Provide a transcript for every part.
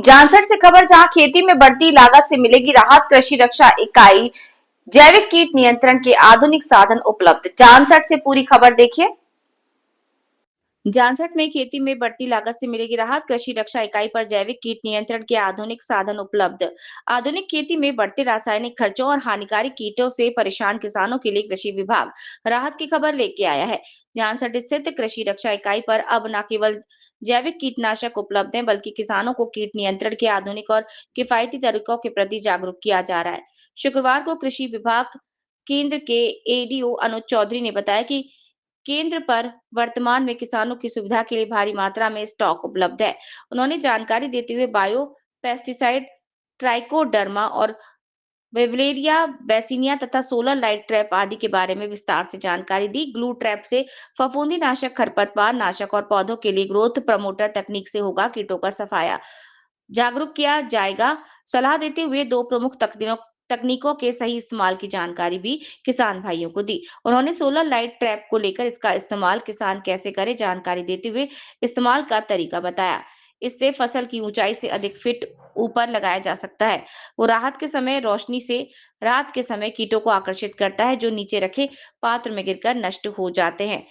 जानसठ से खबर, जहां खेती में बढ़ती लागत से मिलेगी राहत, कृषि रक्षा इकाई जैविक कीट नियंत्रण के आधुनिक साधन उपलब्ध। जानसठ से पूरी खबर देखिए। जानसठ में खेती में बढ़ती लागत से मिलेगी राहत, कृषि रक्षा इकाई पर जैविक कीट नियंत्रण के आधुनिक साधन उपलब्ध। आधुनिक खेती में बढ़ते रासायनिक खर्चों और हानिकारक कीटों से परेशान किसानों के लिए कृषि विभाग राहत की खबर लेके आया है। जानसठ स्थित कृषि रक्षा इकाई पर अब न केवल जैविक कीटनाशक उपलब्ध हैं, बल्कि किसानों को कीट नियंत्रण के आधुनिक और किफायती तरीकों के प्रति जागरूक किया जा रहा है। शुक्रवार को कृषि विभाग केंद्र के एडीओ अनुज चौधरी ने बताया कि केंद्र पर वर्तमान में किसानों की सुविधा के लिए भारी मात्रा में स्टॉक उपलब्ध है। उन्होंने जानकारी देते हुए बायो पेस्टिसाइड, ट्राइकोडर्मा और वेवलेरिया बेसिनिया तथा सोलर लाइट ट्रैप आदि के बारे में विस्तार से जानकारी दी। ग्लू ट्रैप से फफूंदी नाशक, खरपतवार नाशक और पौधों के लिए ग्रोथ प्रमोटर तकनीक से होगा कीटों का सफाया, जागरूक किया जाएगा। सलाह देते हुए दो प्रमुख तकनीकों के सही इस्तेमाल की जानकारी भी किसान भाइयों को दी। उन्होंने सोलर लाइट ट्रैप को लेकर इसका इस्तेमाल किसान कैसे करे, जानकारी देते हुए इस्तेमाल का तरीका बताया। इससे फसल की ऊंचाई से अधिक फीट ऊपर लगाया जा सकता है। वो रात के समय रोशनी से रात के समय कीटों को आकर्षित करता है, जो नीचे रखे पात्र में गिरकर नष्ट हो जाते हैं।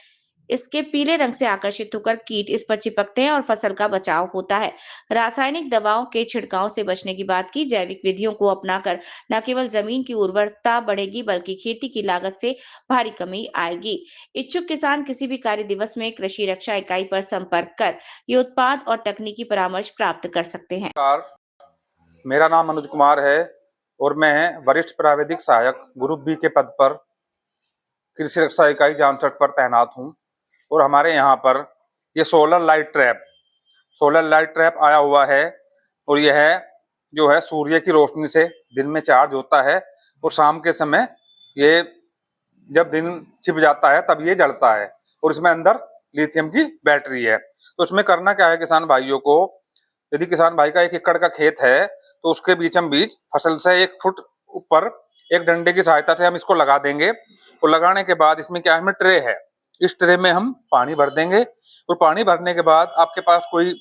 इसके पीले रंग से आकर्षित होकर कीट इस पर चिपकते हैं और फसल का बचाव होता है। रासायनिक दवाओं के छिड़काव से बचने की बात की। जैविक विधियों को अपनाकर न केवल जमीन की उर्वरता बढ़ेगी, बल्कि खेती की लागत से भारी कमी आएगी। इच्छुक किसान किसी भी कार्य दिवस में कृषि रक्षा इकाई पर संपर्क कर ये उत्पाद और तकनीकी परामर्श प्राप्त कर सकते हैं। मेरा नाम अनुज कुमार है और मैं वरिष्ठ प्राविधिक सहायक ग्रुप बी के पद पर कृषि रक्षा इकाई जानसठ पर तैनात हूं। और हमारे यहाँ पर ये सोलर लाइट ट्रैप आया हुआ है। और यह जो है सूर्य की रोशनी से दिन में चार्ज होता है और शाम के समय ये जब दिन छिप जाता है तब ये जलता है। और इसमें अंदर लिथियम की बैटरी है। तो इसमें करना क्या है, किसान भाइयों को, यदि किसान भाई का 1 एकड़ का खेत है तो उसके बीचम बीच फसल से 1 फुट ऊपर एक डंडे की सहायता से हम इसको लगा देंगे। और लगाने के बाद इसमें क्या है, इसमें ट्रे है, इस ट्रे में हम पानी भर देंगे। और पानी भरने के बाद आपके पास कोई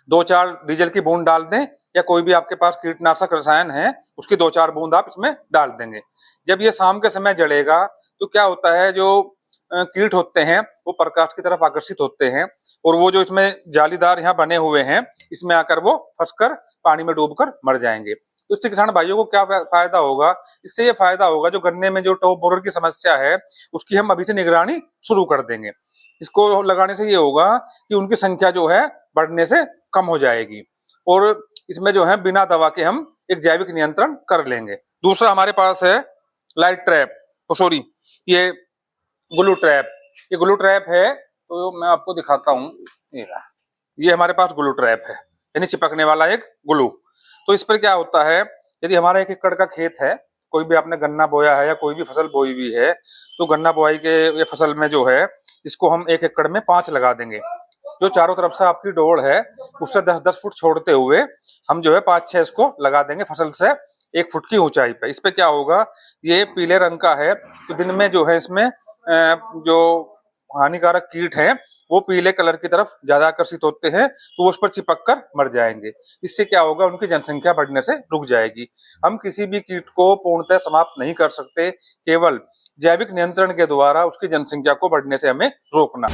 2-4 डीजल की बूंद डाल दें, या कोई भी आपके पास कीटनाशक रसायन है उसकी 2-4 बूंद आप इसमें डाल देंगे। जब ये शाम के समय जलेगा तो क्या होता है, जो कीट होते हैं वो प्रकाश की तरफ आकर्षित होते हैं और वो जो इसमें जालीदार यहाँ बने हुए हैं इसमें आकर वो फंसकर पानी में डूबकर मर जाएंगे। तो इससे किसान भाइयों को क्या फायदा होगा, इससे ये फायदा होगा जो गन्ने में जो टॉप बोरर की समस्या है उसकी हम अभी से निगरानी शुरू कर देंगे। इसको लगाने से ये होगा कि उनकी संख्या जो है बढ़ने से कम हो जाएगी और इसमें जो है बिना दवा के हम एक जैविक नियंत्रण कर लेंगे। दूसरा हमारे पास है लाइट ट्रैप, सॉरी ये ग्लू ट्रैप। ये ग्लू ट्रैप है, तो मैं आपको दिखाता हूँ। ये हमारे पास ग्लू ट्रैप है, यानी चिपकने वाला एक ग्लू। तो इस पर क्या होता है, यदि हमारा 1 एकड़ का खेत है, कोई भी आपने गन्ना बोया है या कोई भी फसल बोई हुई है, तो गन्ना बोआई के ये फसल में जो है इसको हम 1 एकड़ में 5 लगा देंगे। जो चारों तरफ से आपकी डोर है उससे 10-10 फुट छोड़ते हुए हम जो है 5-6 इसको लगा देंगे फसल से 1 फुट की ऊंचाई पे। इस पे क्या होगा, ये पीले रंग का है तो दिन में जो है इसमें जो हानिकारक कीट हैं वो पीले कलर की तरफ ज्यादा आकर्षित होते हैं, तो वो उस पर चिपक कर मर जाएंगे। इससे क्या होगा, उनकी जनसंख्या बढ़ने से रुक जाएगी। हम किसी भी कीट को पूर्णतः समाप्त नहीं कर सकते, केवल जैविक नियंत्रण के द्वारा उसकी जनसंख्या को बढ़ने से हमें रोकना।